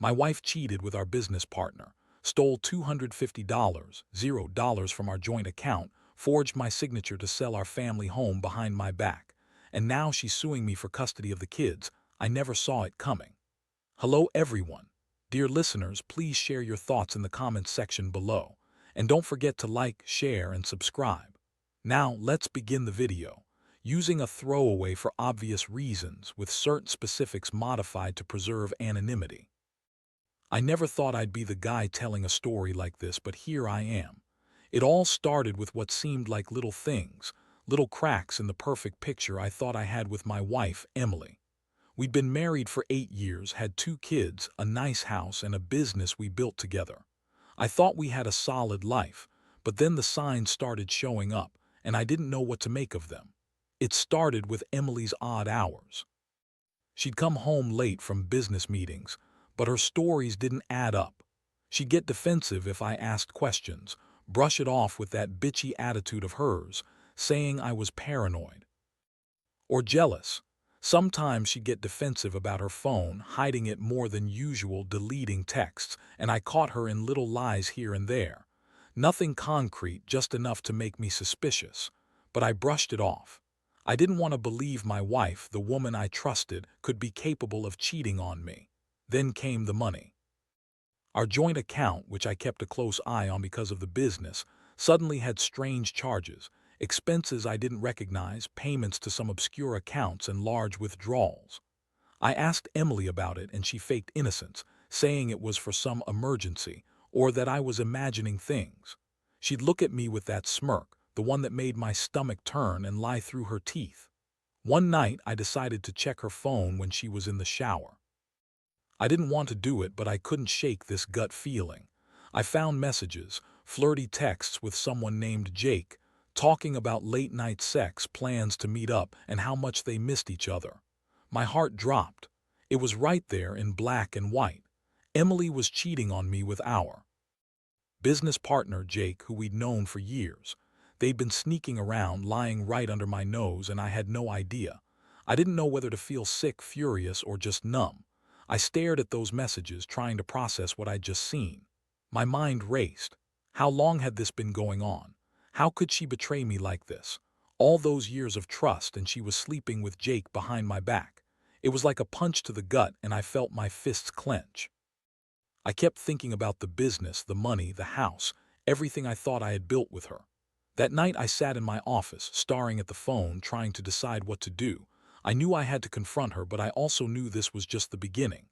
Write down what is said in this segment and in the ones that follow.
My wife cheated with our business partner, stole $250, $0 from our joint account, forged my signature to sell our family home behind my back, and now she's suing me for custody of the kids. I never saw it coming. Hello everyone. Dear listeners, please share your thoughts in the comments section below. And don't forget to like, share, and subscribe. Now, let's begin the video. Using a throwaway for obvious reasons, with certain specifics modified to preserve anonymity. I never thought I'd be the guy telling a story like this, but here I am. It all started with what seemed like little things, little cracks in the perfect picture I thought I had with my wife, Emily. We'd been married for 8 years, had 2 kids, a nice house, and a business we built together. I thought we had a solid life, but then the signs started showing up, and I didn't know what to make of them. It started with Emily's odd hours. She'd come home late from business meetings, but her stories didn't add up. She'd get defensive if I asked questions, brush it off with that bitchy attitude of hers, saying I was paranoid or jealous. Sometimes she'd get defensive about her phone, hiding it more than usual, deleting texts, and I caught her in little lies here and there. Nothing concrete, just enough to make me suspicious. But I brushed it off. I didn't want to believe my wife, the woman I trusted, could be capable of cheating on me. Then came the money. Our joint account, which I kept a close eye on because of the business, suddenly had strange charges. Expenses I didn't recognize, payments to some obscure accounts, and large withdrawals. I asked Emily about it and she faked innocence, saying it was for some emergency or that I was imagining things. She'd look at me with that smirk, the one that made my stomach turn, and lie through her teeth. One night I decided to check her phone when she was in the shower. I didn't want to do it, but I couldn't shake this gut feeling. I found messages, flirty texts with someone named Jake, talking about late-night sex, plans to meet up, and how much they missed each other. My heart dropped. It was right there in black and white. Emily was cheating on me with our business partner, Jake, who we'd known for years. They'd been sneaking around, lying right under my nose, and I had no idea. I didn't know whether to feel sick, furious, or just numb. I stared at those messages, trying to process what I'd just seen. My mind raced. How long had this been going on? How could she betray me like this? All those years of trust, and she was sleeping with Jake behind my back. It was like a punch to the gut, and I felt my fists clench. I kept thinking about the business, the money, the house, everything I thought I had built with her. That night I sat in my office, staring at the phone, trying to decide what to do. I knew I had to confront her, but I also knew this was just the beginning.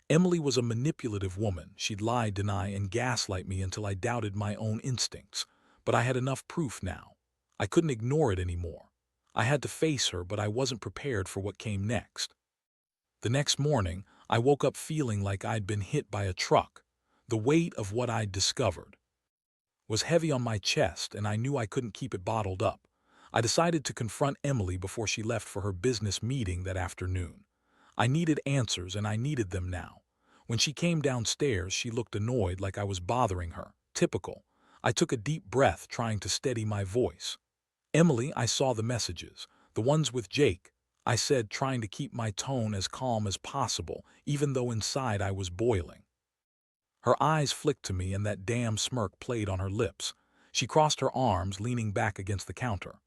Emily was a manipulative woman. She'd lie, deny, and gaslight me until I doubted my own instincts. But I had enough proof now. I couldn't ignore it anymore. I had to face her, but I wasn't prepared for what came next. The next morning, I woke up feeling like I'd been hit by a truck. The weight of what I'd discovered was heavy on my chest, and I knew I couldn't keep it bottled up. I decided to confront Emily before she left for her business meeting that afternoon. I needed answers, and I needed them now. When she came downstairs, she looked annoyed, like I was bothering her. Typical. I took a deep breath, trying to steady my voice. "Emily, I saw the messages, the ones with Jake," I said, trying to keep my tone as calm as possible, even though inside I was boiling. Her eyes flicked to me, and that damn smirk played on her lips. She crossed her arms, leaning back against the counter.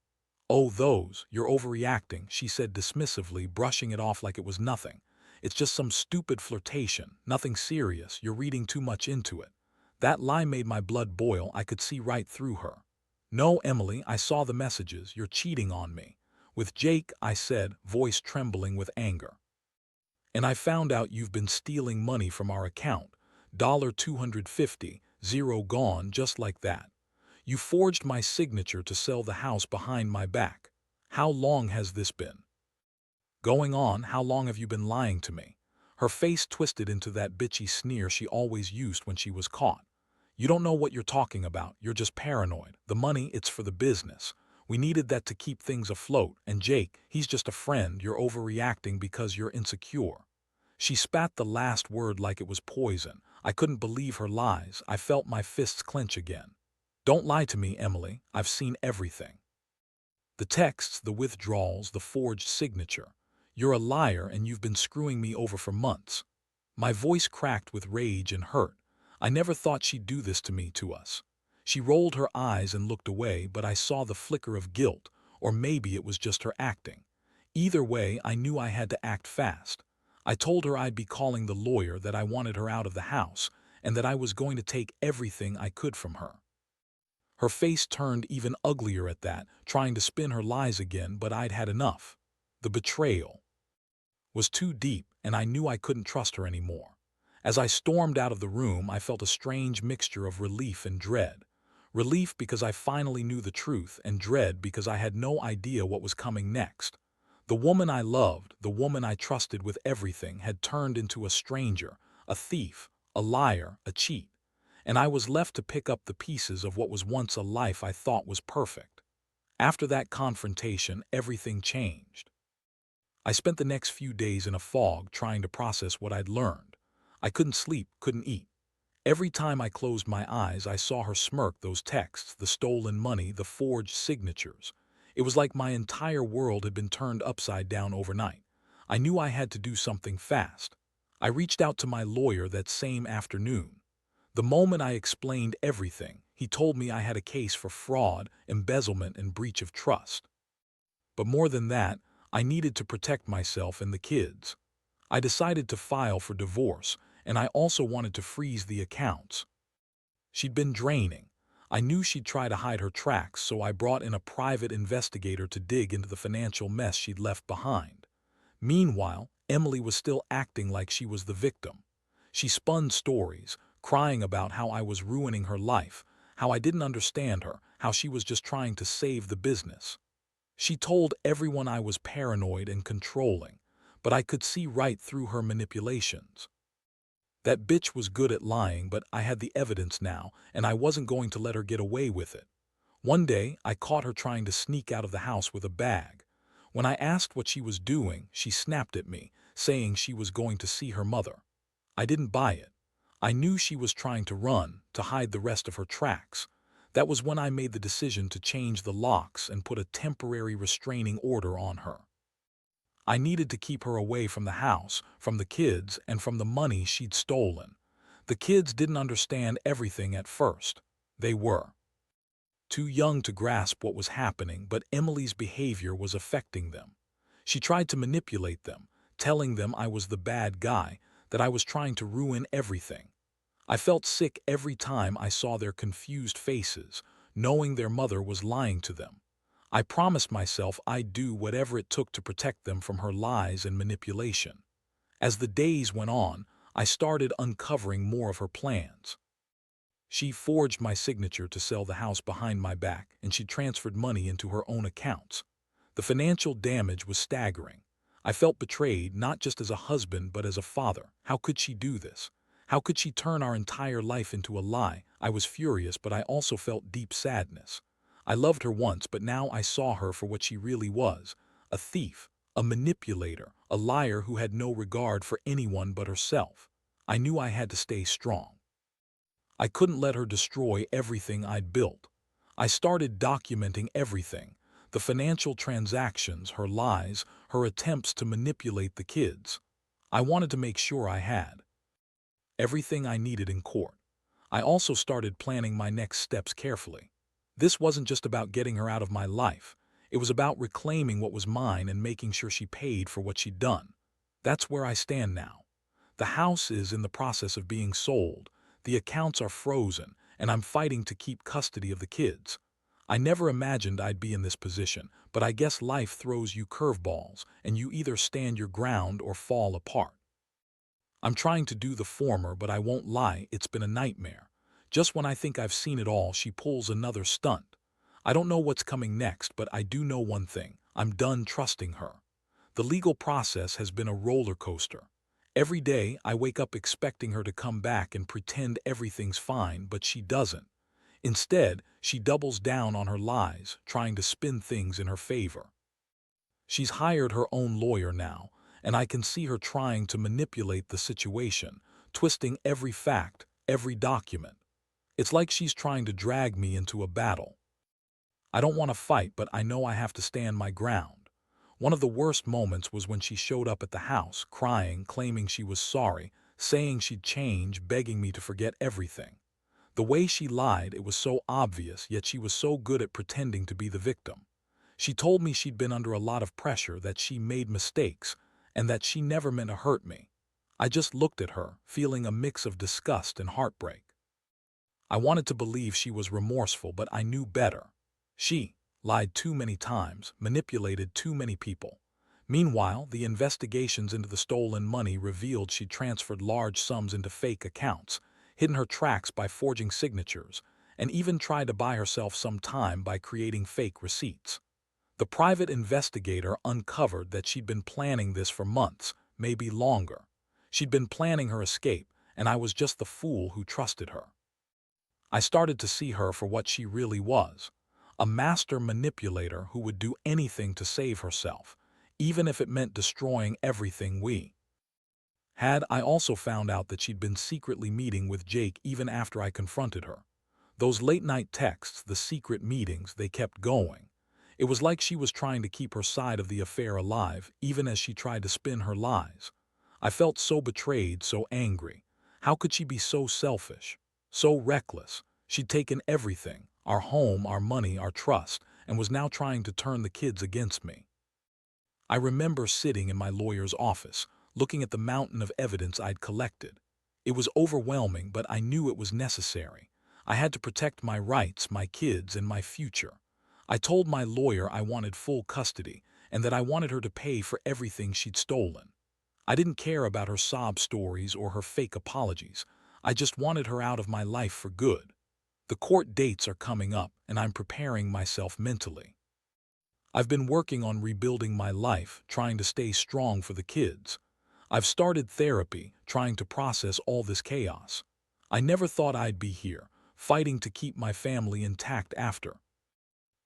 "Oh, those, you're overreacting," she said dismissively, brushing it off like it was nothing. "It's just some stupid flirtation, nothing serious, you're reading too much into it." That lie made my blood boil. I could see right through her. "No, Emily, I saw the messages. You're cheating on me with Jake," I said, voice trembling with anger. "And I found out you've been stealing money from our account. $250, zero gone just like that. You forged my signature to sell the house behind my back. How long has this been going on? How long have you been lying to me?" Her face twisted into that bitchy sneer she always used when she was caught. "You don't know what you're talking about. You're just paranoid. The money, it's for the business. We needed that to keep things afloat. And Jake, he's just a friend. You're overreacting because you're insecure." She spat the last word like it was poison. I couldn't believe her lies. I felt my fists clench again. "Don't lie to me, Emily. I've seen everything. The texts, the withdrawals, the forged signature. You're a liar, and you've been screwing me over for months." My voice cracked with rage and hurt. I never thought she'd do this to us. She rolled her eyes and looked away, but I saw the flicker of guilt, or maybe it was just her acting. Either way, I knew I had to act fast. I told her I'd be calling the lawyer, that I wanted her out of the house, and that I was going to take everything I could from her. Her face turned even uglier at that, trying to spin her lies again, but I'd had enough. The betrayal was too deep, and I knew I couldn't trust her anymore. As I stormed out of the room, I felt a strange mixture of relief and dread. Relief because I finally knew the truth, and dread because I had no idea what was coming next. The woman I loved, the woman I trusted with everything, had turned into a stranger, a thief, a liar, a cheat. And I was left to pick up the pieces of what was once a life I thought was perfect. After that confrontation, everything changed. I spent the next few days in a fog, trying to process what I'd learned. I couldn't sleep, couldn't eat. Every time I closed my eyes, I saw her smirk, those texts, the stolen money, the forged signatures. It was like my entire world had been turned upside down overnight. I knew I had to do something fast. I reached out to my lawyer that same afternoon. The moment I explained everything, he told me I had a case for fraud, embezzlement, and breach of trust. But more than that, I needed to protect myself and the kids. I decided to file for divorce, and I also wanted to freeze the accounts. She'd been draining. I knew she'd try to hide her tracks, so I brought in a private investigator to dig into the financial mess she'd left behind. Meanwhile, Emily was still acting like she was the victim. She spun stories, crying about how I was ruining her life, how I didn't understand her, how she was just trying to save the business. She told everyone I was paranoid and controlling, but I could see right through her manipulations. That bitch was good at lying, but I had the evidence now, and I wasn't going to let her get away with it. One day, I caught her trying to sneak out of the house with a bag. When I asked what she was doing, she snapped at me, saying she was going to see her mother. I didn't buy it. I knew she was trying to run, to hide the rest of her tracks. That was when I made the decision to change the locks and put a temporary restraining order on her. I needed to keep her away from the house, from the kids, and from the money she'd stolen. The kids didn't understand everything at first. They were too young to grasp what was happening, but Emily's behavior was affecting them. She tried to manipulate them, telling them I was the bad guy, that I was trying to ruin everything. I felt sick every time I saw their confused faces, knowing their mother was lying to them. I promised myself I'd do whatever it took to protect them from her lies and manipulation. As the days went on, I started uncovering more of her plans. She forged my signature to sell the house behind my back, and she transferred money into her own accounts. The financial damage was staggering. I felt betrayed, not just as a husband but as a father. How could she do this? How could she turn our entire life into a lie? I was furious, but I also felt deep sadness. I loved her once, but now I saw her for what she really was: a thief, a manipulator, a liar who had no regard for anyone but herself. I knew I had to stay strong. I couldn't let her destroy everything I'd built. I started documenting everything: the financial transactions, her lies, her attempts to manipulate the kids. I wanted to make sure I had everything I needed in court. I also started planning my next steps carefully. This wasn't just about getting her out of my life. It was about reclaiming what was mine and making sure she paid for what she'd done. That's where I stand now. The house is in the process of being sold, the accounts are frozen, and I'm fighting to keep custody of the kids. I never imagined I'd be in this position, but I guess life throws you curveballs, and you either stand your ground or fall apart. I'm trying to do the former, but I won't lie, it's been a nightmare. Just when I think I've seen it all, she pulls another stunt. I don't know what's coming next, but I do know one thing: I'm done trusting her. The legal process has been a roller coaster. Every day, I wake up expecting her to come back and pretend everything's fine, but she doesn't. Instead, she doubles down on her lies, trying to spin things in her favor. She's hired her own lawyer now, and I can see her trying to manipulate the situation, twisting every fact, every document. It's like she's trying to drag me into a battle. I don't want to fight, but I know I have to stand my ground. One of the worst moments was when she showed up at the house, crying, claiming she was sorry, saying she'd change, begging me to forget everything. The way she lied, it was so obvious, yet she was so good at pretending to be the victim. She told me she'd been under a lot of pressure, that she made mistakes, and that she never meant to hurt me. I just looked at her, feeling a mix of disgust and heartbreak. I wanted to believe she was remorseful, but I knew better. She lied too many times, manipulated too many people. Meanwhile, the investigations into the stolen money revealed she'd transferred large sums into fake accounts, hidden her tracks by forging signatures, and even tried to buy herself some time by creating fake receipts. The private investigator uncovered that she'd been planning this for months, maybe longer. She'd been planning her escape, and I was just the fool who trusted her. I started to see her for what she really was, a master manipulator who would do anything to save herself, even if it meant destroying everything we had. I also found out that she'd been secretly meeting with Jake even after I confronted her. Those late-night texts, the secret meetings, they kept going. It was like she was trying to keep her side of the affair alive, even as she tried to spin her lies. I felt so betrayed, so angry. How could she be so selfish, so reckless? She'd taken everything, our home, our money, our trust, and was now trying to turn the kids against me. I remember sitting in my lawyer's office, looking at the mountain of evidence I'd collected. It was overwhelming, but I knew it was necessary. I had to protect my rights, my kids, and my future. I told my lawyer I wanted full custody, and that I wanted her to pay for everything she'd stolen. I didn't care about her sob stories or her fake apologies. I just wanted her out of my life for good. The court dates are coming up, and I'm preparing myself mentally. I've been working on rebuilding my life, trying to stay strong for the kids. I've started therapy, trying to process all this chaos. I never thought I'd be here, fighting to keep my family intact after.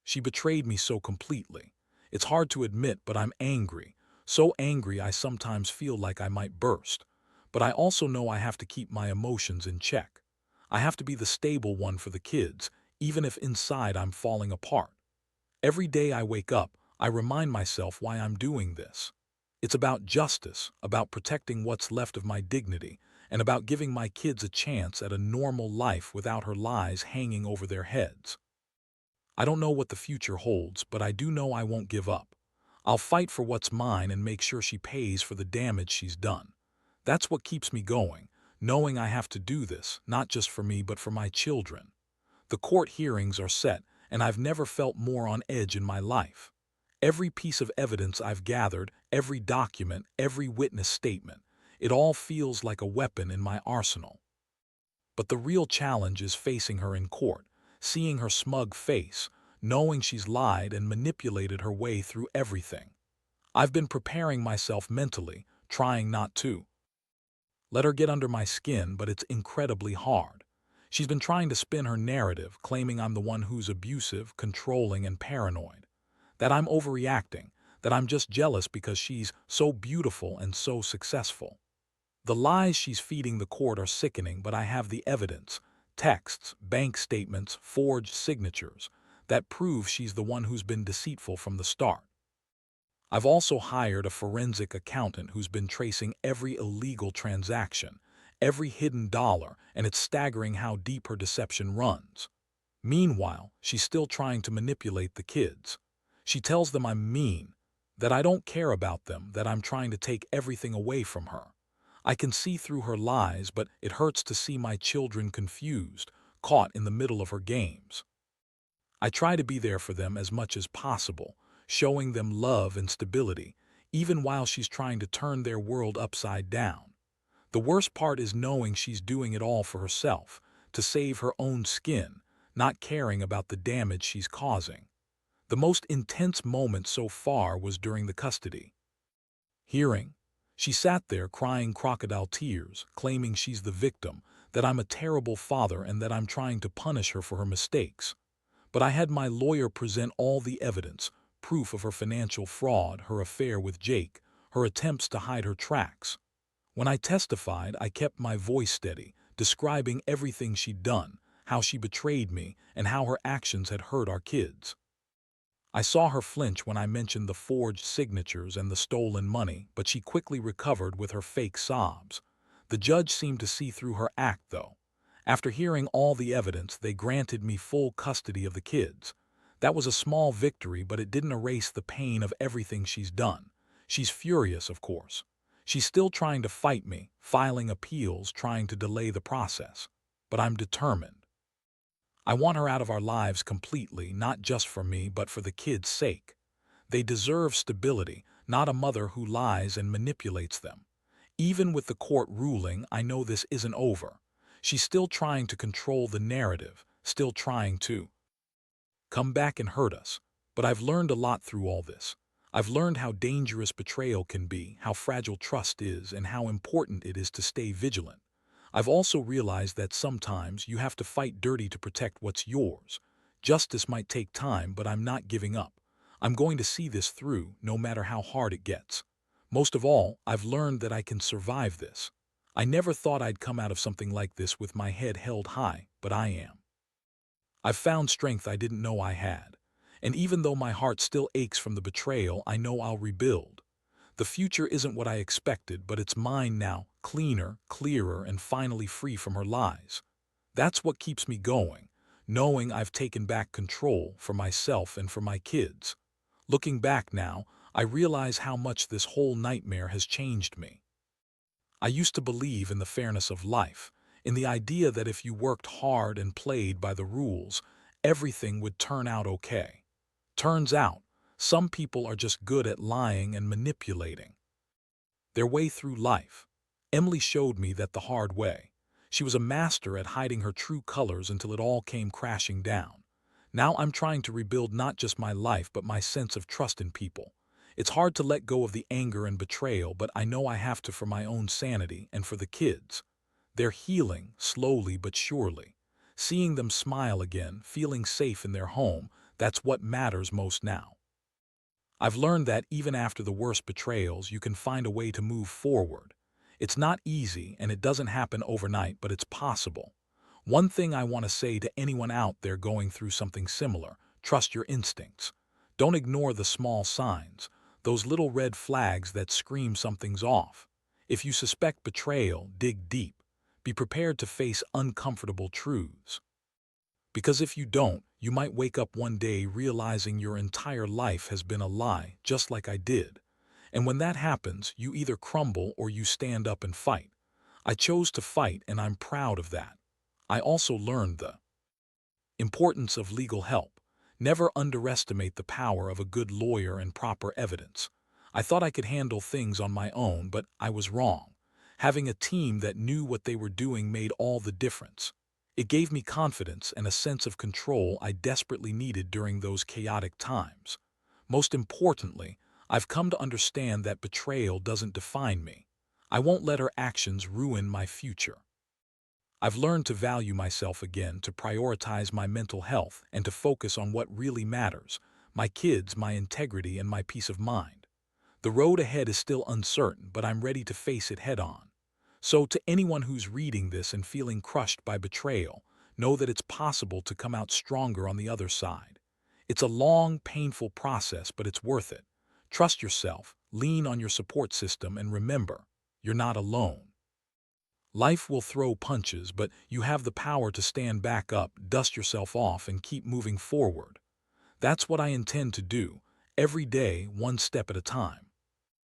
She betrayed me so completely. It's hard to admit, but I'm angry. So angry I sometimes feel like I might burst. But I also know I have to keep my emotions in check. I have to be the stable one for the kids, even if inside I'm falling apart. Every day I wake up, I remind myself why I'm doing this. It's about justice, about protecting what's left of my dignity, and about giving my kids a chance at a normal life without her lies hanging over their heads. I don't know what the future holds, but I do know I won't give up. I'll fight for what's mine and make sure she pays for the damage she's done. That's what keeps me going, knowing I have to do this, not just for me but for my children. The court hearings are set, and I've never felt more on edge in my life. Every piece of evidence I've gathered, every document, every witness statement, it all feels like a weapon in my arsenal. But the real challenge is facing her in court, seeing her smug face, knowing she's lied and manipulated her way through everything. I've been preparing myself mentally, trying not to let her get under my skin, but it's incredibly hard. She's been trying to spin her narrative, claiming I'm the one who's abusive, controlling, and paranoid. That I'm overreacting, that I'm just jealous because she's so beautiful and so successful. The lies she's feeding the court are sickening, but I have the evidence, texts, bank statements, forged signatures, that prove she's the one who's been deceitful from the start. I've also hired a forensic accountant who's been tracing every illegal transaction, every hidden dollar, and it's staggering how deep her deception runs. Meanwhile, she's still trying to manipulate the kids. She tells them I'm mean, that I don't care about them, that I'm trying to take everything away from her. I can see through her lies, but it hurts to see my children confused, caught in the middle of her games. I try to be there for them as much as possible, showing them love and stability, even while she's trying to turn their world upside down. The worst part is knowing she's doing it all for herself, to save her own skin, not caring about the damage she's causing. The most intense moment so far was during the custody hearing. She sat there crying crocodile tears, claiming she's the victim, that I'm a terrible father and that I'm trying to punish her for her mistakes. But I had my lawyer present all the evidence, proof of her financial fraud, her affair with Jake, her attempts to hide her tracks. When I testified, I kept my voice steady, describing everything she'd done, how she betrayed me, and how her actions had hurt our kids. I saw her flinch when I mentioned the forged signatures and the stolen money, but she quickly recovered with her fake sobs. The The judge seemed to see through her act, though. After hearing all the evidence, they granted me full custody of the kids. That was a small victory, but it didn't erase the pain of everything she's done. She's furious, of course. She's still trying to fight me, filing appeals, trying to delay the process. But I'm determined. I want her out of our lives completely, not just for me, but for the kids' sake. They deserve stability, not a mother who lies and manipulates them. Even with the court ruling, I know this isn't over. She's still trying to control the narrative, still trying to come back and hurt us. But I've learned a lot through all this. I've learned how dangerous betrayal can be, how fragile trust is, and how important it is to stay vigilant. I've also realized that sometimes you have to fight dirty to protect what's yours. Justice might take time, but I'm not giving up. I'm going to see this through, no matter how hard it gets. Most of all, I've learned that I can survive this. I never thought I'd come out of something like this with my head held high, but I am. I've found strength I didn't know I had. And even though my heart still aches from the betrayal, I know I'll rebuild. The future isn't what I expected, but it's mine now, cleaner, clearer, and finally free from her lies. That's what keeps me going, knowing I've taken back control for myself and for my kids. Looking back now, I realize how much this whole nightmare has changed me. I used to believe in the fairness of life, in the idea that if you worked hard and played by the rules, everything would turn out okay. Turns out, some people are just good at lying and manipulating their way through life. Emily showed me that the hard way. She was a master at hiding her true colors until it all came crashing down. Now I'm trying to rebuild not just my life but my sense of trust in people. It's hard to let go of the anger and betrayal, but I know I have to for my own sanity and for the kids. They're healing, slowly but surely. Seeing them smile again, feeling safe in their home, that's what matters most now. I've learned that even after the worst betrayals, you can find a way to move forward. It's not easy and it doesn't happen overnight, but it's possible. One thing I want to say to anyone out there going through something similar: trust your instincts. Don't ignore the small signs, those little red flags that scream something's off. If you suspect betrayal, dig deep. Be prepared to face uncomfortable truths. Because if you don't, you might wake up one day realizing your entire life has been a lie, just like I did. And when that happens, you either crumble or you stand up and fight. I chose to fight, and I'm proud of that. I also learned the importance of legal help. Never underestimate the power of a good lawyer and proper evidence. I thought I could handle things on my own, but I was wrong. Having a team that knew what they were doing made all the difference. It gave me confidence and a sense of control I desperately needed during those chaotic times. Most importantly, I've come to understand that betrayal doesn't define me. I won't let her actions ruin my future. I've learned to value myself again, to prioritize my mental health, and to focus on what really matters: my kids, my integrity, and my peace of mind. The road ahead is still uncertain, but I'm ready to face it head on. So to anyone who's reading this and feeling crushed by betrayal, know that it's possible to come out stronger on the other side. It's a long, painful process, but it's worth it. Trust yourself, lean on your support system, and remember, you're not alone. Life will throw punches, but you have the power to stand back up, dust yourself off, and keep moving forward. That's what I intend to do, every day, one step at a time.